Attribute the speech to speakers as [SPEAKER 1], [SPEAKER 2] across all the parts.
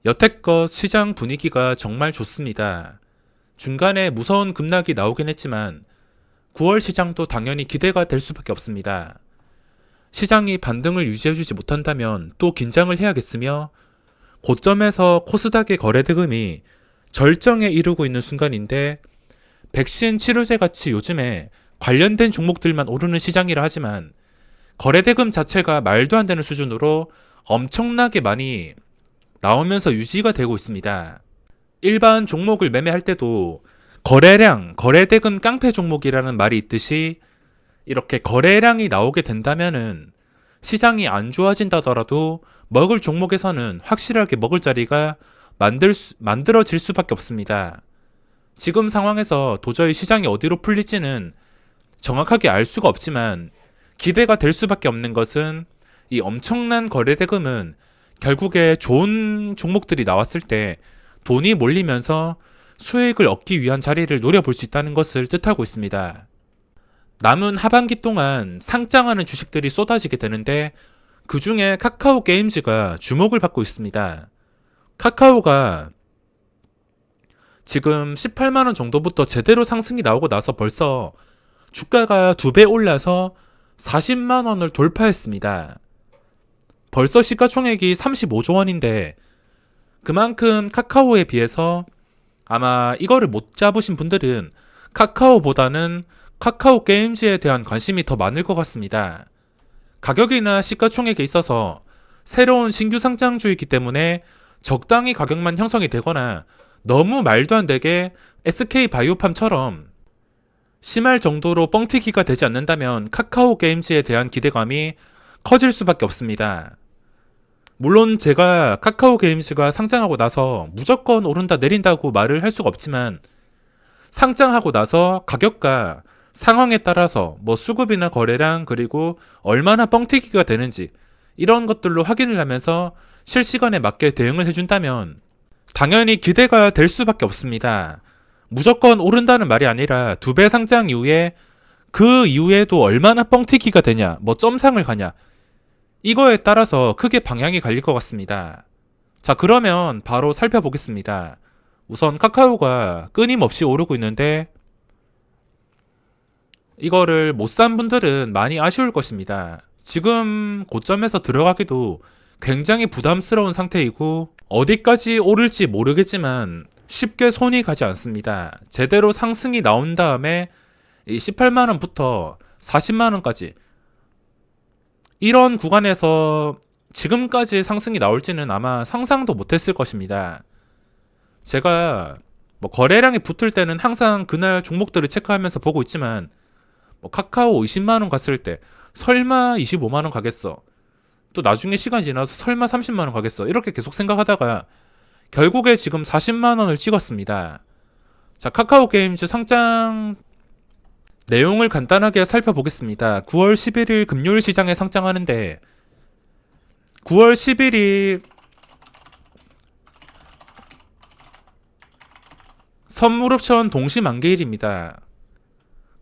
[SPEAKER 1] 여태껏 시장 분위기가 정말 좋습니다. 중간에 무서운 급락이 나오긴 했지만 9월 시장도 당연히 기대가 될 수밖에 없습니다. 시장이 반등을 유지해주지 못한다면 또 긴장을 해야겠으며 고점에서 코스닥의 거래 대금이 절정에 이르고 있는 순간인데 백신 치료제 같이 요즘에 관련된 종목들만 오르는 시장이라 하지만 거래 대금 자체가 말도 안 되는 수준으로 엄청나게 많이 나오면서 유지가 되고 있습니다. 일반 종목을 매매할 때도 거래량, 거래대금 깡패 종목이라는 말이 있듯이 이렇게 거래량이 나오게 된다면은 시장이 안 좋아진다더라도 먹을 종목에서는 확실하게 먹을 자리가 만들어질 수밖에 없습니다. 지금 상황에서 도저히 시장이 어디로 풀릴지는 정확하게 알 수가 없지만 기대가 될 수밖에 없는 것은 이 엄청난 거래대금은 결국에 좋은 종목들이 나왔을 때 돈이 몰리면서 수익을 얻기 위한 자리를 노려볼 수 있다는 것을 뜻하고 있습니다. 남은 하반기 동안 상장하는 주식들이 쏟아지게 되는데 그 중에 카카오 게임즈가 주목을 받고 있습니다. 카카오가 지금 18만원 정도부터 제대로 상승이 나오고 나서 벌써 주가가 2배 올라서 40만원을 돌파했습니다. 벌써 시가총액이 35조 원인데 그만큼 카카오에 비해서 아마 이거를 못 잡으신 분들은 카카오보다는 카카오 게임즈에 대한 관심이 더 많을 것 같습니다. 가격이나 시가총액에 있어서 새로운 신규 상장주이기 때문에 적당히 가격만 형성이 되거나 너무 말도 안 되게 SK바이오팜처럼 심할 정도로 뻥튀기가 되지 않는다면 카카오 게임즈에 대한 기대감이 커질 수밖에 없습니다. 물론 제가 카카오 게임즈가 상장하고 나서 무조건 오른다 내린다고 말을 할 수가 없지만 상장하고 나서 가격과 상황에 따라서 수급이나 거래량 그리고 얼마나 뻥튀기가 되는지 이런 것들로 확인을 하면서 실시간에 맞게 대응을 해준다면 당연히 기대가 될 수밖에 없습니다. 무조건 오른다는 말이 아니라 2배 상장 이후에 그 이후에도 얼마나 뻥튀기가 되냐, 점상을 가냐 이거에 따라서 크게 방향이 갈릴 것 같습니다. 자, 그러면 바로 살펴보겠습니다. 우선 카카오가 끊임없이 오르고 있는데 이거를 못 산 분들은 많이 아쉬울 것입니다. 지금 고점에서 들어가기도 굉장히 부담스러운 상태이고 어디까지 오를지 모르겠지만 쉽게 손이 가지 않습니다. 제대로 상승이 나온 다음에 18만원부터 40만원까지 이런 구간에서 지금까지 상승이 나올지는 아마 상상도 못했을 것입니다. 제가 거래량이 붙을 때는 항상 그날 종목들을 체크하면서 보고 있지만 카카오 20만원 갔을 때 설마 25만원 가겠어, 또 나중에 시간이 지나서 설마 30만원 가겠어, 이렇게 계속 생각하다가 결국에 지금 40만원을 찍었습니다. 자, 카카오 게임즈 상장 내용을 간단하게 살펴보겠습니다. 9월 11일 금요일 시장에 상장하는데 9월 10일이 선물 옵션 동시 만기일입니다.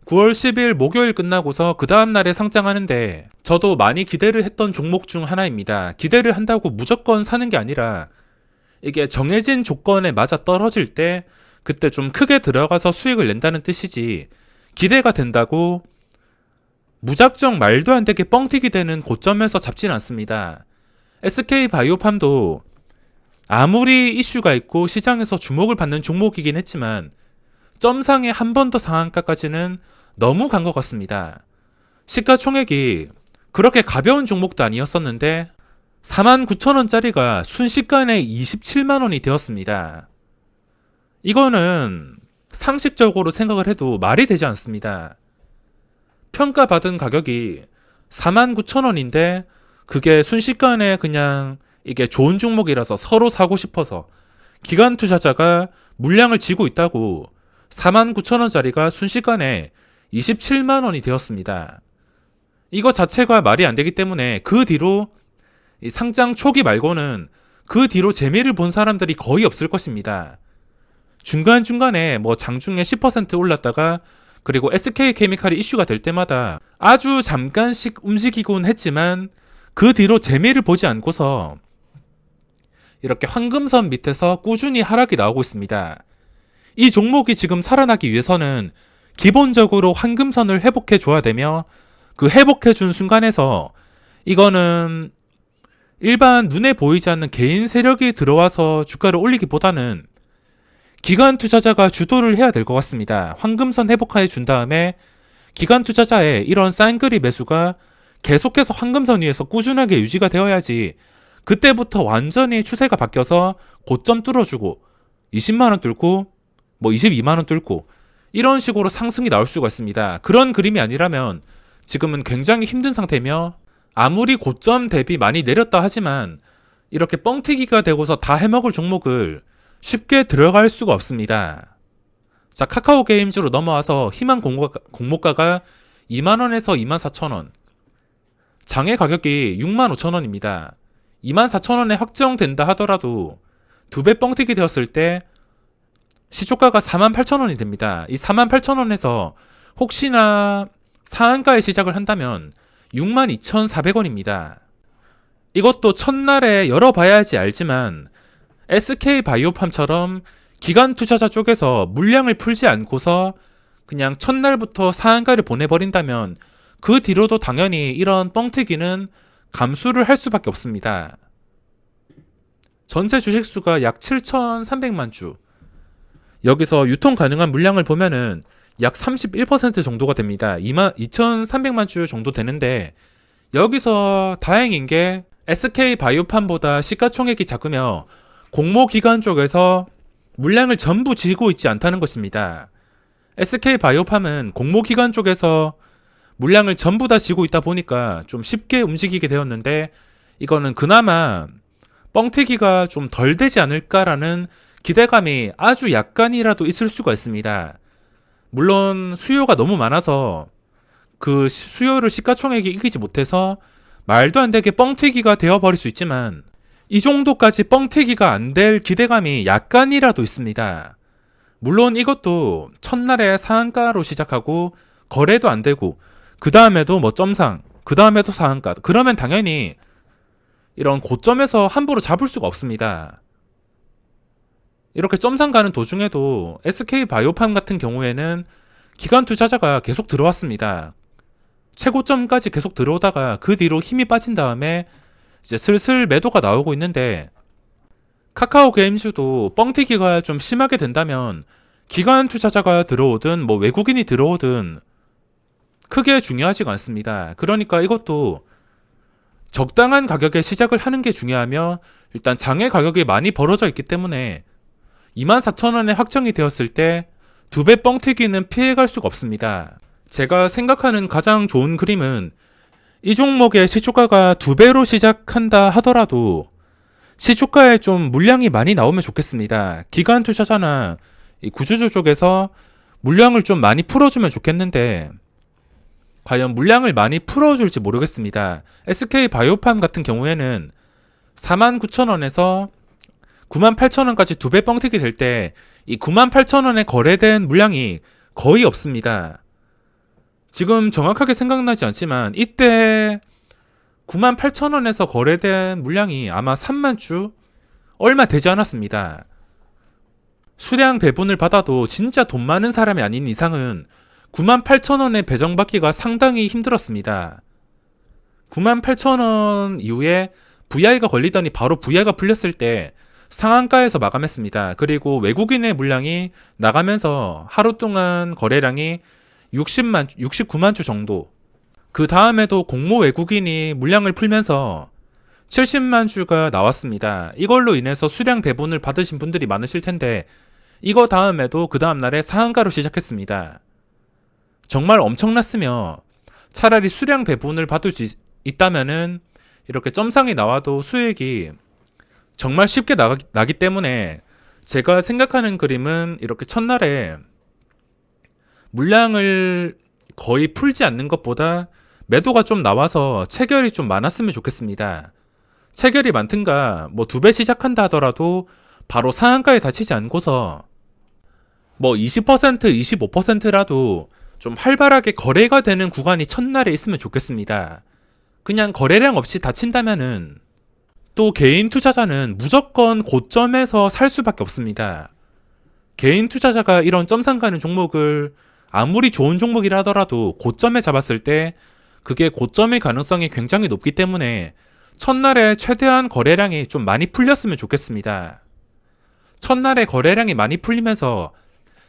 [SPEAKER 1] 9월 10일 목요일 끝나고서 그 다음날에 상장하는데 저도 많이 기대를 했던 종목 중 하나입니다. 기대를 한다고 무조건 사는 게 아니라 이게 정해진 조건에 맞아 떨어질 때 그때 좀 크게 들어가서 수익을 낸다는 뜻이지, 기대가 된다고 무작정 말도 안 되게 뻥튀기 되는 고점에서 잡지는 않습니다. SK바이오팜도 아무리 이슈가 있고 시장에서 주목을 받는 종목이긴 했지만 점상에 한 번 더 상한가까지는 너무 간 것 같습니다. 시가총액이 그렇게 가벼운 종목도 아니었었는데 49,000원짜리가 순식간에 27만원이 되었습니다. 이거는 상식적으로 생각을 해도 말이 되지 않습니다. 평가받은 가격이 49,000원인데 그게 순식간에 그냥 이게 좋은 종목이라서 서로 사고 싶어서 기관 투자자가 물량을 쥐고 있다고 49,000원짜리가 순식간에 27만원이 되었습니다. 이거 자체가 말이 안 되기 때문에 그 뒤로 상장 초기 말고는 그 뒤로 재미를 본 사람들이 거의 없을 것입니다. 중간중간에 장중에 10% 올랐다가 그리고 SK케미칼이 이슈가 될 때마다 아주 잠깐씩 움직이곤 했지만 그 뒤로 재미를 보지 않고서 이렇게 황금선 밑에서 꾸준히 하락이 나오고 있습니다. 이 종목이 지금 살아나기 위해서는 기본적으로 황금선을 회복해 줘야 되며, 그 회복해 준 순간에서 이거는 일반 눈에 보이지 않는 개인 세력이 들어와서 주가를 올리기보다는 기관 투자자가 주도를 해야 될 것 같습니다. 황금선 회복해 준 다음에 기관 투자자의 이런 싼그리 매수가 계속해서 황금선 위에서 꾸준하게 유지가 되어야지, 그때부터 완전히 추세가 바뀌어서 고점 뚫어주고 20만원 뚫고 뭐 22만원 뚫고 이런 식으로 상승이 나올 수가 있습니다. 그런 그림이 아니라면 지금은 굉장히 힘든 상태며, 아무리 고점 대비 많이 내렸다 하지만 이렇게 뻥튀기가 되고서 다 해먹을 종목을 쉽게 들어갈 수가 없습니다. 자, 카카오 게임즈로 넘어와서 희망 공모가가 2만원에서 24,000원, 장외 가격이 65,000원입니다. 24,000원에 확정된다 하더라도 2배 뻥튀기 되었을 때 시초가가 48,000원이 됩니다. 이 48,000원에서 혹시나 상한가에 시작을 한다면 62,400원입니다. 이것도 첫날에 열어봐야지 알지만 SK바이오팜처럼 기관 투자자 쪽에서 물량을 풀지 않고서 그냥 첫날부터 상한가를 보내버린다면 그 뒤로도 당연히 이런 뻥튀기는 감수를 할 수밖에 없습니다. 전체 주식수가 약 7,300만 주. 여기서 유통 가능한 물량을 보면은 약 31% 정도가 됩니다. 2,300만 주 정도 되는데, 여기서 다행인 게 SK바이오팜보다 시가총액이 작으며 공모기관 쪽에서 물량을 전부 쥐고 있지 않다는 것입니다. SK바이오팜은 공모기관 쪽에서 물량을 전부 다 쥐고 있다 보니까 좀 쉽게 움직이게 되었는데, 이거는 그나마 뻥튀기가 좀 덜 되지 않을까라는 기대감이 아주 약간이라도 있을 수가 있습니다. 물론 수요가 너무 많아서 그 수요를 시가총액이 이기지 못해서 말도 안 되게 뻥튀기가 되어버릴 수 있지만, 이 정도까지 뻥튀기가 안 될 기대감이 약간이라도 있습니다. 물론 이것도 첫날에 상한가로 시작하고 거래도 안 되고 그 다음에도 뭐 점상, 그 다음에도 상한가, 그러면 당연히 이런 고점에서 함부로 잡을 수가 없습니다. 이렇게 점상 가는 도중에도 SK바이오팜 같은 경우에는 기관 투자자가 계속 들어왔습니다. 최고점까지 계속 들어오다가 그 뒤로 힘이 빠진 다음에 이제 슬슬 매도가 나오고 있는데, 카카오 게임즈도 뻥튀기가 좀 심하게 된다면 기관 투자자가 들어오든 뭐 외국인이 들어오든 크게 중요하지가 않습니다. 그러니까 이것도 적당한 가격에 시작을 하는 게 중요하며, 일단 장외 가격이 많이 벌어져 있기 때문에 24,000원에 확정이 되었을 때 2배 뻥튀기는 피해갈 수가 없습니다. 제가 생각하는 가장 좋은 그림은 이 종목의 시초가가 2배로 시작한다 하더라도 시초가에 좀 물량이 많이 나오면 좋겠습니다. 기관 투자자나 이 구주주 쪽에서 물량을 좀 많이 풀어주면 좋겠는데, 과연 물량을 많이 풀어줄지 모르겠습니다. SK바이오팜 같은 경우에는 49,000원에서 98,000원까지 2배 뻥튀기 될 때 이 98,000원에 거래된 물량이 거의 없습니다. 지금 정확하게 생각나지 않지만 이때 98,000원에서 거래된 물량이 아마 3만 주? 얼마 되지 않았습니다. 수량 배분을 받아도 진짜 돈 많은 사람이 아닌 이상은 98,000원에 배정받기가 상당히 힘들었습니다. 98,000원 이후에 VI가 걸리더니 바로 VI가 풀렸을 때 상한가에서 마감했습니다. 그리고 외국인의 물량이 나가면서 하루 동안 거래량이 69만 주 정도. 그 다음에도 공모 외국인이 물량을 풀면서 70만 주가 나왔습니다. 이걸로 인해서 수량 배분을 받으신 분들이 많으실 텐데, 이거 다음에도 그 다음날에 상한가로 시작했습니다. 정말 엄청났으며, 차라리 수량 배분을 받을 수 있다면은 이렇게 점상이 나와도 수익이 정말 쉽게 나기 때문에, 제가 생각하는 그림은 이렇게 첫날에 물량을 거의 풀지 않는 것보다 매도가 좀 나와서 체결이 좀 많았으면 좋겠습니다. 체결이 많든가 뭐 2배 시작한다 하더라도 바로 상한가에 다치지 않고서 뭐 20%, 25%라도 좀 활발하게 거래가 되는 구간이 첫날에 있으면 좋겠습니다. 그냥 거래량 없이 다친다면은 또 개인 투자자는 무조건 고점에서 살 수밖에 없습니다. 개인 투자자가 이런 점상 가는 종목을 아무리 좋은 종목이라 하더라도 고점에 잡았을 때 그게 고점일 가능성이 굉장히 높기 때문에 첫날에 최대한 거래량이 좀 많이 풀렸으면 좋겠습니다. 첫날에 거래량이 많이 풀리면서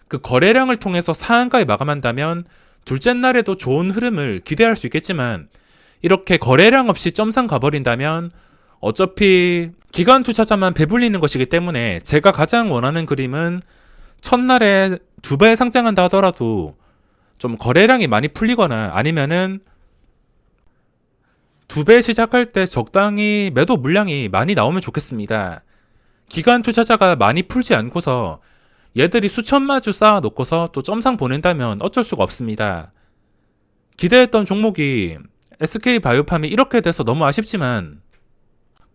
[SPEAKER 1] 그 거래량을 통해서 상한가에 마감한다면 둘째 날에도 좋은 흐름을 기대할 수 있겠지만 이렇게 거래량 없이 점상 가버린다면 어차피 기관 투자자만 배불리는 것이기 때문에 제가 가장 원하는 그림은 첫날에 2배 상장한다 하더라도 좀 거래량이 많이 풀리거나 아니면은 2배 시작할 때 적당히 매도 물량이 많이 나오면 좋겠습니다. 기관 투자자가 많이 풀지 않고서 얘들이 수천만 주 쌓아놓고서 또 점상 보낸다면 어쩔 수가 없습니다. 기대했던 종목이 SK바이오팜이 이렇게 돼서 너무 아쉽지만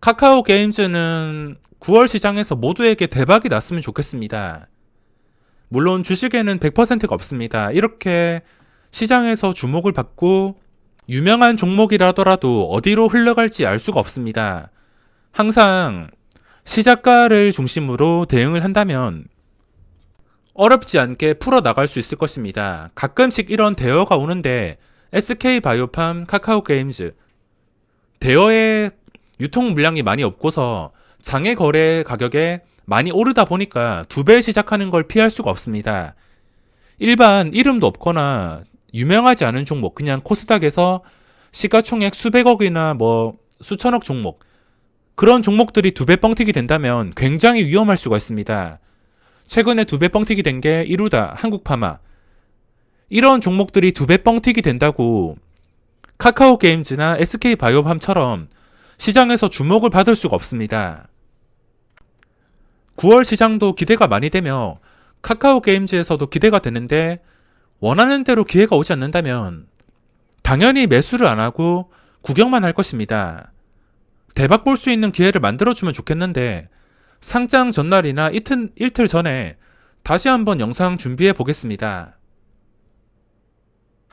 [SPEAKER 1] 카카오 게임즈는 9월 시장에서 모두에게 대박이 났으면 좋겠습니다. 물론 주식에는 100%가 없습니다. 이렇게 시장에서 주목을 받고 유명한 종목이라더라도 어디로 흘러갈지 알 수가 없습니다. 항상 시작가를 중심으로 대응을 한다면 어렵지 않게 풀어나갈 수 있을 것입니다. 가끔씩 이런 대여가 오는데 SK바이오팜, 카카오게임즈 대여에 유통 물량이 많이 없고서 장외 거래 가격에 많이 오르다 보니까 2배 시작하는 걸 피할 수가 없습니다. 일반 이름도 없거나 유명하지 않은 종목, 그냥 코스닥에서 시가총액 수백억이나 뭐 수천억 종목, 그런 종목들이 2배 뻥튀기 된다면 굉장히 위험할 수가 있습니다. 최근에 2배 뻥튀기 된 게 이루다, 한국파마, 이런 종목들이 2배 뻥튀기 된다고 카카오게임즈나 SK바이오팜처럼 시장에서 주목을 받을 수가 없습니다. 9월 시장도 기대가 많이 되며 카카오게임즈에서도 기대가 되는데 원하는 대로 기회가 오지 않는다면 당연히 매수를 안 하고 구경만 할 것입니다. 대박 볼 수 있는 기회를 만들어주면 좋겠는데 상장 전날이나 이틀 전에 다시 한번 영상 준비해 보겠습니다.